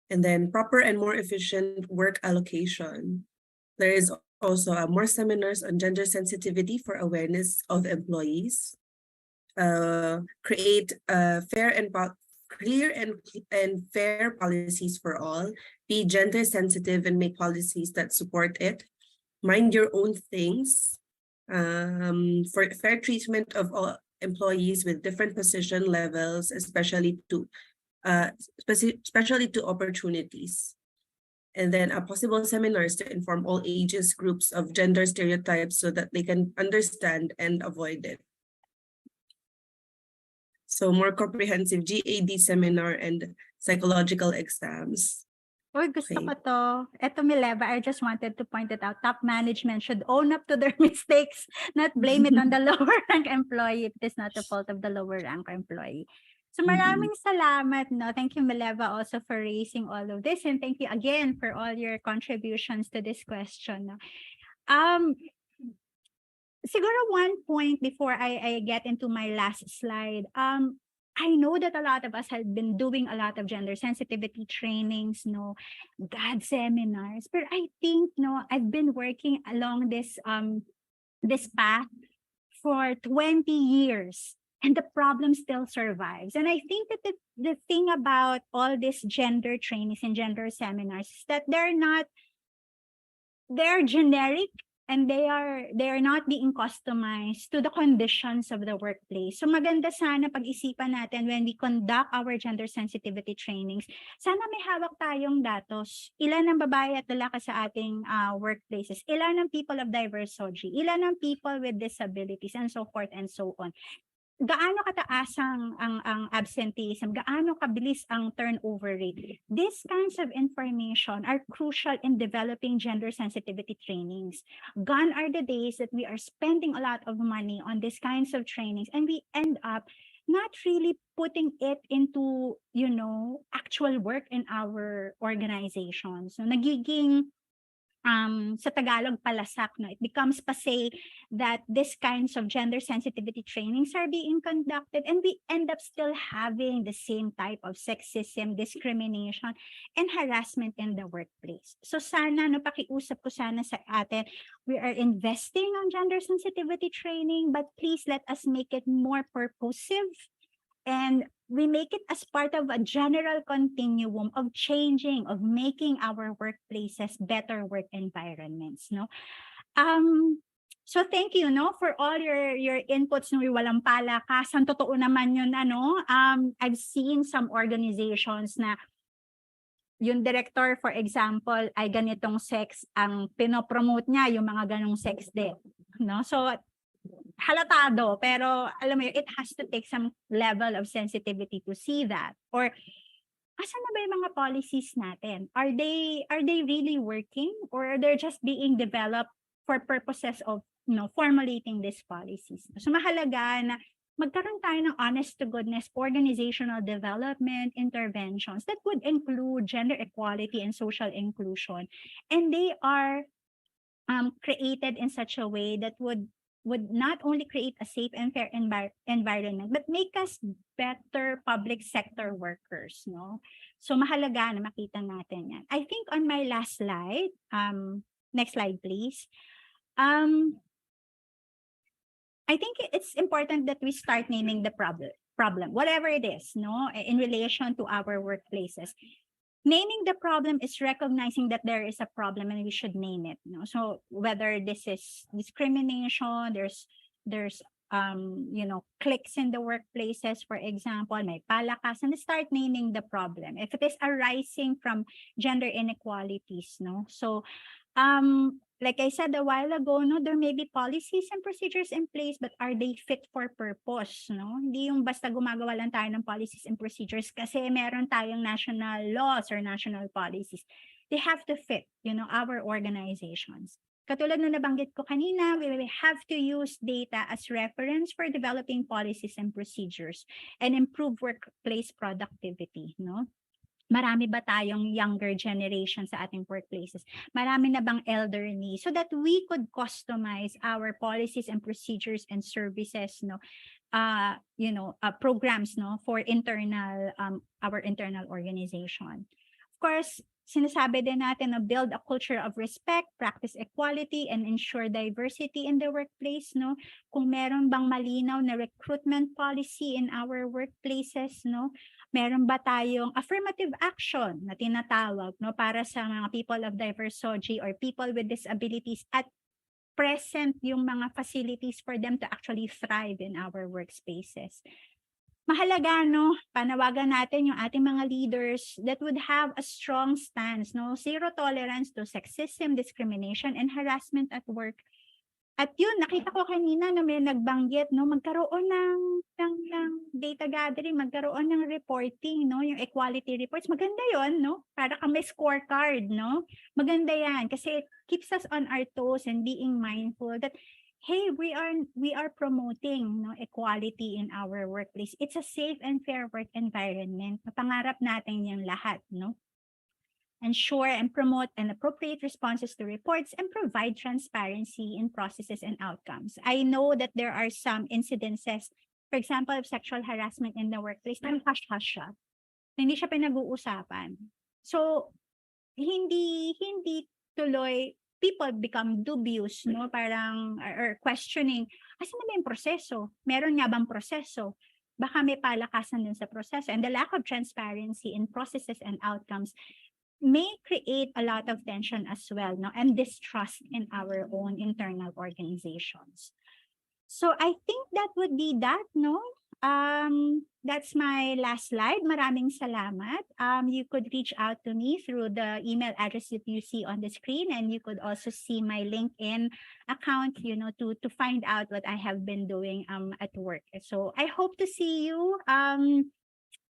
and then proper and more efficient work allocation. There is also more seminars on gender sensitivity for awareness of employees. Create fair and clear and fair policies for all. Be gender sensitive and make policies that support it. Mind your own things. For fair treatment of all employees with different position levels, especially to opportunities. And then possible seminars to inform all ages groups of gender stereotypes so that they can understand and avoid it. So more comprehensive GAD seminar and psychological exams. Uy, gusto ko to. Eto, Mileva, I just wanted to point it out. Top management should own up to their mistakes, not blame it on the lower rank employee if it is not the fault of the lower rank employee. So maraming salamat, no? Thank you, Mileva, also for raising all of this. And thank you again for all your contributions to this question. No? Siguro one point before I get into my last slide. I know that a lot of us have been doing a lot of gender sensitivity trainings, no, GAD seminars, but I think, no, I've been working along this path for 20 years and the problem still survives. And I think that the thing about all these gender trainings and gender seminars is that they're generic, and they are not being customized to the conditions of the workplace. So maganda sana pag-isipan natin when we conduct our gender sensitivity trainings, sana may hawak tayong datos. Ilan ang babae at lalaki sa ating workplaces? Ilan ang people of diverse SOGI? Ilan ang people with disabilities and so forth and so on? Gaano kataas ang absenteeism, gaano kabilis ang turnover rate. These kinds of information are crucial in developing gender sensitivity trainings. Gone are the days that we are spending a lot of money on these kinds of trainings and we end up not really putting it into, actual work in our organization. So nagiging sa Tagalog palasak, no? It becomes pase that these kinds of gender sensitivity trainings are being conducted and we end up still having the same type of sexism, discrimination, and harassment in the workplace. So sana, pakiusap ko sana sa atin, we are investing on gender sensitivity training, but please let us make it more purposive and we make it as part of a general continuum of changing, of making our workplaces better work environments, no? So thank you, no, for all your inputs, no, walang palakasan, totoo naman yun, I've seen some organizations na yung director, for example, ay ganitong sex, ang pinopromote niya yung mga ganong sex din, no? So halatado, pero alam mo yun, it has to take some level of sensitivity to see that. Or asan na ba yung mga policies natin? Are they really working, or are they just being developed for purposes of formulating these policies? So mahalaga na magkaroon tayo ng honest to goodness organizational development interventions that would include gender equality and social inclusion, and they are created in such a way that would not only create a safe and fair environment, but make us better public sector workers, no? So mahalaga na makita natin yan. I think on my last slide, next slide please. I think it's important that we start naming the problem, whatever it is, no, in relation to our workplaces. Naming the problem is recognizing that there is a problem and we should name it. So whether this is discrimination, there's cliques in the workplaces, for example, may palakasan, start naming the problem. If it is arising from gender inequalities, no. So like I said a while ago, no, there may be policies and procedures in place, but are they fit for purpose, no? Hindi yung basta gumagawa lang tayo ng policies and procedures kasi meron tayong national laws or national policies. They have to fit, our organizations. Katulad na nabanggit ko kanina, we have to use data as reference for developing policies and procedures and improve workplace productivity, no? Marami ba tayong younger generation sa ating workplaces? Marami na bang elderly? So that we could customize our policies and procedures and services, no, programs, no, for our internal organization. Of course, sinasabi din natin na build a culture of respect, practice equality, and ensure diversity in the workplace, no? Kung meron bang malinaw na recruitment policy in our workplaces, no? Meron ba tayong affirmative action na tinatawag, no, para sa mga people of diverse SOGI or people with disabilities at present yung mga facilities for them to actually thrive in our workspaces. Mahalaga, no, panawagan natin yung ating mga leaders that would have a strong stance, no, zero tolerance to sexism, discrimination, and harassment at work. At yun, nakita ko kanina na may nagbanggit, no, magkaroon ng data gathering, magkaroon ng reporting, no, yung equality reports. Maganda yon, no, para kami scorecard, no. Maganda yan kasi it keeps us on our toes and being mindful that, hey, we are promoting, no, equality in our workplace. It's a safe and fair work environment. Pangarap natin yung lahat, no. Ensure and promote an appropriate responses to reports and provide transparency in processes and outcomes. I know that there are some incidences, for example, of sexual harassment in the workplace, na hush-hush siya. Hindi siya pinag-uusapan. So, hindi tuloy, people become dubious, no? Parang, or questioning, asan na ba yung proseso? Meron nga bang proseso? Baka may palakasan din sa proseso. And the lack of transparency in processes and outcomes may create a lot of tension as well, no, and distrust in our own internal organizations. So I think that would be that, no. That's my last slide. Maraming salamat. You could reach out to me through the email address that you see on the screen, and you could also see my LinkedIn account, you know, to find out what I have been doing at work. So I hope to see you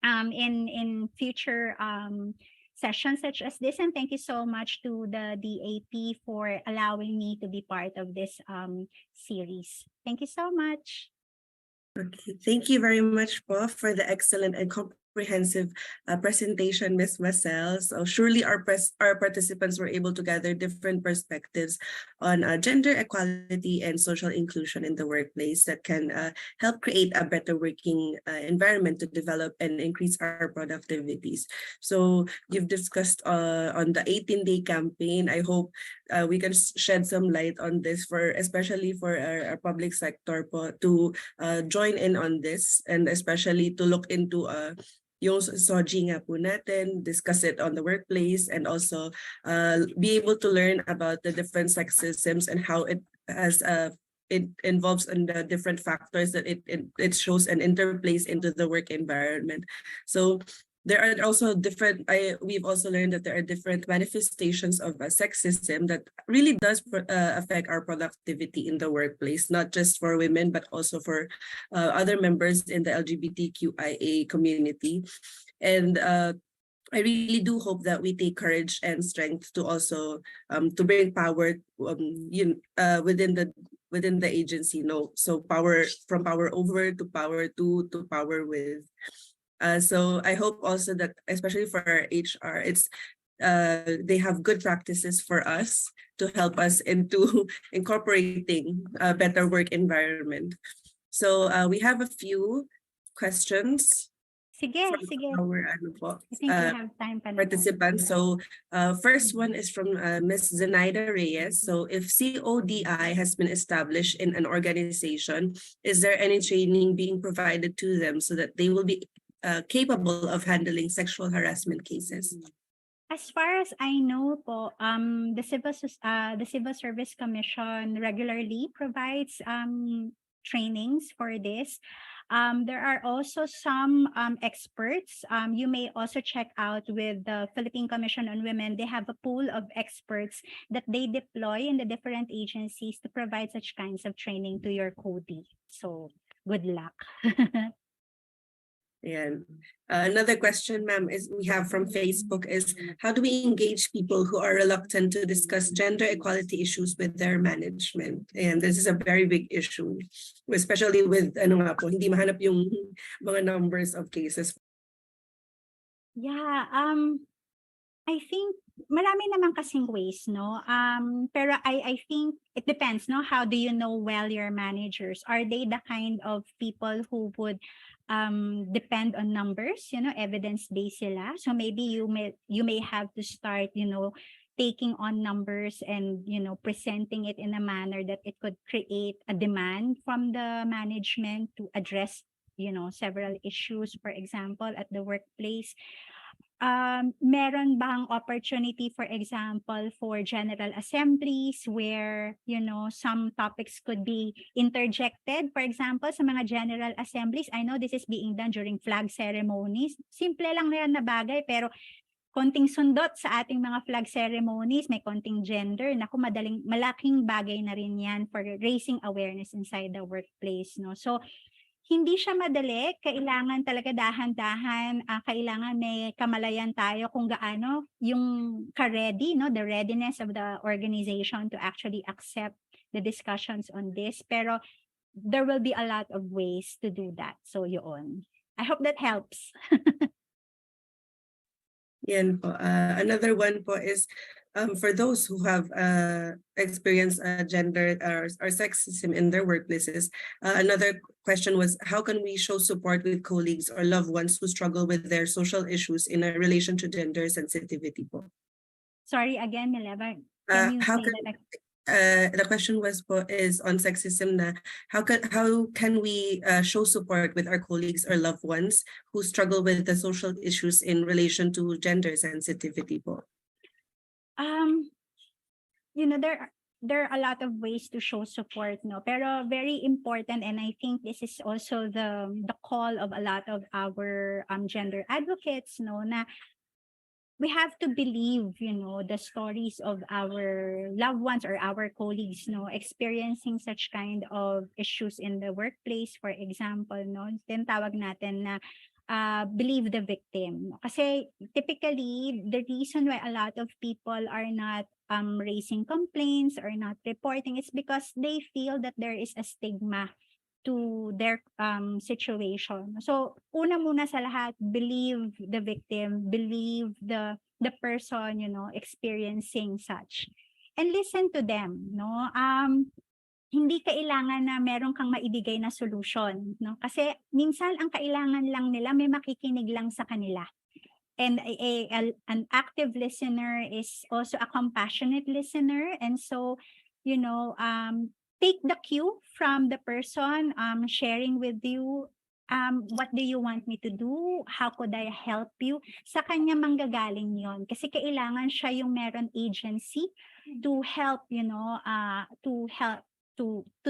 in future sessions such as this, and thank you so much to the DAP for allowing me to be part of this series. Thank you so much. Okay, thank you very much, po, for the excellent and comprehensive presentation, Ms. Maricel. So surely our participants were able to gather different perspectives on gender equality and social inclusion in the workplace that can help create a better working environment to develop and increase our productivities. So you've discussed on the 18-day campaign. I hope we can shed some light on this, especially for our public sector po, to join in on this, and especially to look into yung SOGI nga po natin, discuss it on the workplace, and also be able to learn about the different sexisms and how it has it involves in the different factors that it shows and interplays into the work environment. So there are also we've also learned that there are different manifestations of sexism that really does affect our productivity in the workplace, not just for women, but also for other members in the LGBTQIA community. And I really do hope that we take courage and strength to also to bring power within the agency. No, so power, from power over to power to power with. So I hope also that, especially for our HR, they have good practices for us to help us into incorporating a better work environment. So we have a few questions. Sige. Our I think we have time pa naman. Participants. So first one is from Ms. Zenaida Reyes. So if CODI has been established in an organization, is there any training being provided to them so that they will be capable of handling sexual harassment cases? As far as I know po, the Civil Service Commission regularly provides trainings for this. There are also some experts. You may also check out with the Philippine Commission on Women. They have a pool of experts that they deploy in the different agencies to provide such kinds of training to your CODI. So good luck. And another question, ma'am, is we have from Facebook is, how do we engage people who are reluctant to discuss gender equality issues with their management? And this is a very big issue, especially with hindi mahanap yung mga numbers of cases. Yeah, I think marami naman kasing ways, no? Pero I think it depends, no? How do you know well your managers? Are they the kind of people who would depend on numbers, evidence-based sila? So maybe you may have to start, taking on numbers and, presenting it in a manner that it could create a demand from the management to address, several issues, for example, at the workplace. Meron bang opportunity, for example, for general assemblies where, some topics could be interjected? For example, sa mga general assemblies, I know this is being done during flag ceremonies. Simple lang na yan na bagay, pero konting sundot sa ating mga flag ceremonies, may konting gender, naku, malaking bagay na rin yan for raising awareness inside the workplace, no? So, hindi siya madali, kailangan talaga dahan-dahan, kailangan may kamalayan tayo kung gaano yung ka-ready, no, the readiness of the organization to actually accept the discussions on this. Pero there will be a lot of ways to do that. So yun. I hope that helps. Yan po. Another one po is for those who have experienced gender or sexism in their workplaces. Another question was, how can we show support with colleagues or loved ones who struggle with their social issues in a relation to gender sensitivity po? Sorry again, Mileva. Can you say that? The question is on sexism na how can we show support with our colleagues or loved ones who struggle with the social issues in relation to gender sensitivity po? There are a lot of ways to show support, no, pero very important, and I think this is also the call of a lot of our gender advocates, no, na we have to believe, the stories of our loved ones or our colleagues, no, experiencing such kind of issues in the workplace, for example, no, tinatawag natin na believe the victim. Kasi typically, the reason why a lot of people are not raising complaints or not reporting is because they feel that there is a stigma to their situation. So, una muna sa lahat, believe the victim, believe the person, experiencing such. And listen to them, no? Hindi kailangan na meron kang maibigay na solution, no? Kasi minsan ang kailangan lang nila may makikinig lang sa kanila. And an active listener is also a compassionate listener, and so, take the cue from the person sharing with you, what do you want me to do? How could I help you? Sa kanya manggagaling yon. Kasi kailangan siya yung meron agency to help, to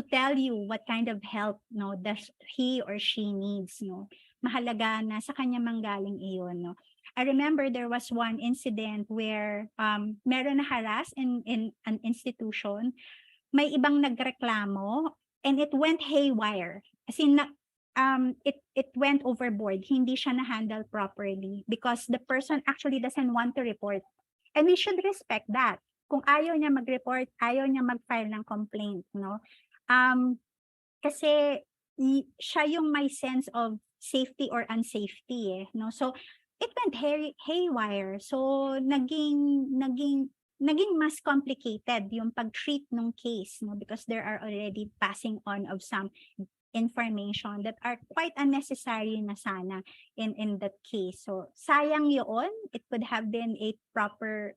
tell you what kind of help, no, does he or she needs, no. Mahalaga na sa kanya manggaling iyon, no. I remember there was one incident where meron na harass in an institution, may ibang nagreklamo, and it went haywire. As in, it went overboard. Hindi siya na-handle properly because the person actually doesn't want to report. And we should respect that. Kung ayaw niya mag-report, ayaw niya mag-file ng complaint, no? Kasi siya yung may sense of safety or unsafety, no? So, it went haywire. So, naging mas complicated yung pag-treat ng case, no? Because there are already passing on of some information that are quite unnecessary na sana in that case. So, sayang yun. It could have been a proper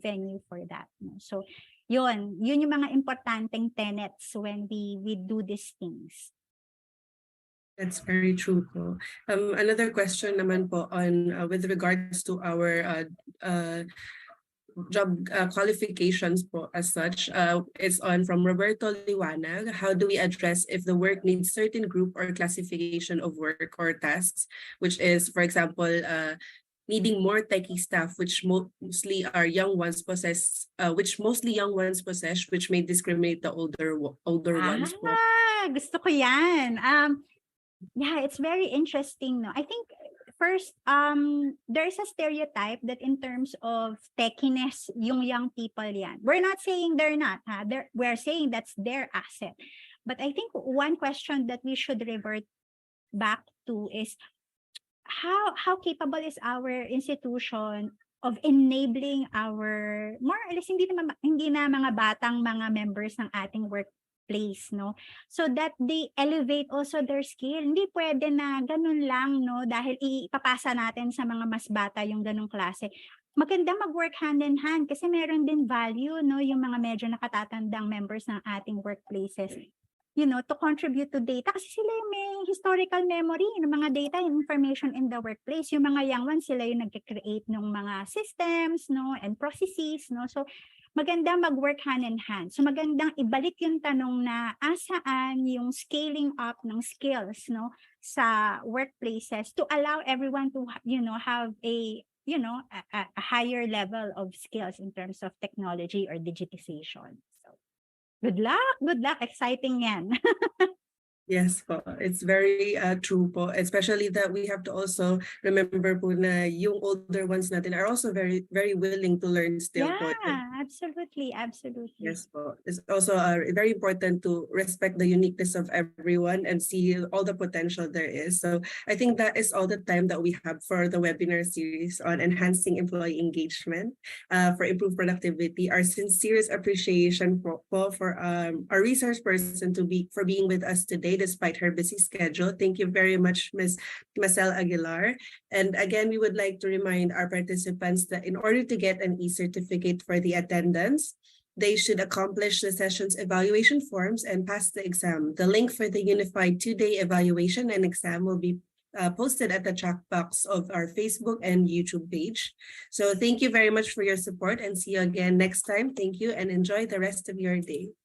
venue for that, no? So, yun yung mga importanteng tenets when we do these things. That's very true po. Another question naman po on with regards to our job qualifications po as such. It's on from Roberto Liwanag. How do we address if the work needs certain group or classification of work or tasks, which is, for example, needing more techie staff, which mostly young ones possess, which may discriminate the older ones po. Gusto ko yan. Yeah, it's very interesting, no? I think first, there's a stereotype that in terms of techiness, yung young people yan. We're not saying they're not, ha? We're saying that's their asset. But I think one question that we should revert back to is, how capable is our institution of enabling our more or less hindi na mga batang mga members ng ating workplace, no? So that they elevate also their skill. Hindi pwede na ganun lang, no? Dahil ipapasa natin sa mga mas bata yung ganung klase. Maganda mag-work hand in hand kasi meron din value, no? Yung mga medyo nakatatandang members ng ating workplaces, to contribute to data kasi sila yung may historical memory ng mga data and information in the workplace. Yung mga young ones, sila yung nag-create ng mga systems, no, and processes, no. So maganda mag-work hand in hand. So magandang ibalik yung tanong na asaan yung scaling up ng skills, no, sa workplaces to allow everyone to have a higher level of skills in terms of technology or digitization. So good luck, exciting yan. Yes po, it's very true po, especially that we have to also remember po na yung older ones natin are also very very willing to learn still po. Yeah, absolutely. Yes po. It's also very important to respect the uniqueness of everyone and see all the potential there is. So I think that is all the time that we have for the webinar series on enhancing employee engagement for improved productivity. Our sincerest appreciation for our resource person for being with us today despite her busy schedule. Thank you very much, Ms. Maricel Aguilar. And again, we would like to remind our participants that in order to get an e-certificate for the attendance, they should accomplish the session's evaluation forms and pass the exam. The link for the unified 2-day evaluation and exam will be posted at the chat box of our Facebook and YouTube page. So thank you very much for your support and see you again next time. Thank you and enjoy the rest of your day.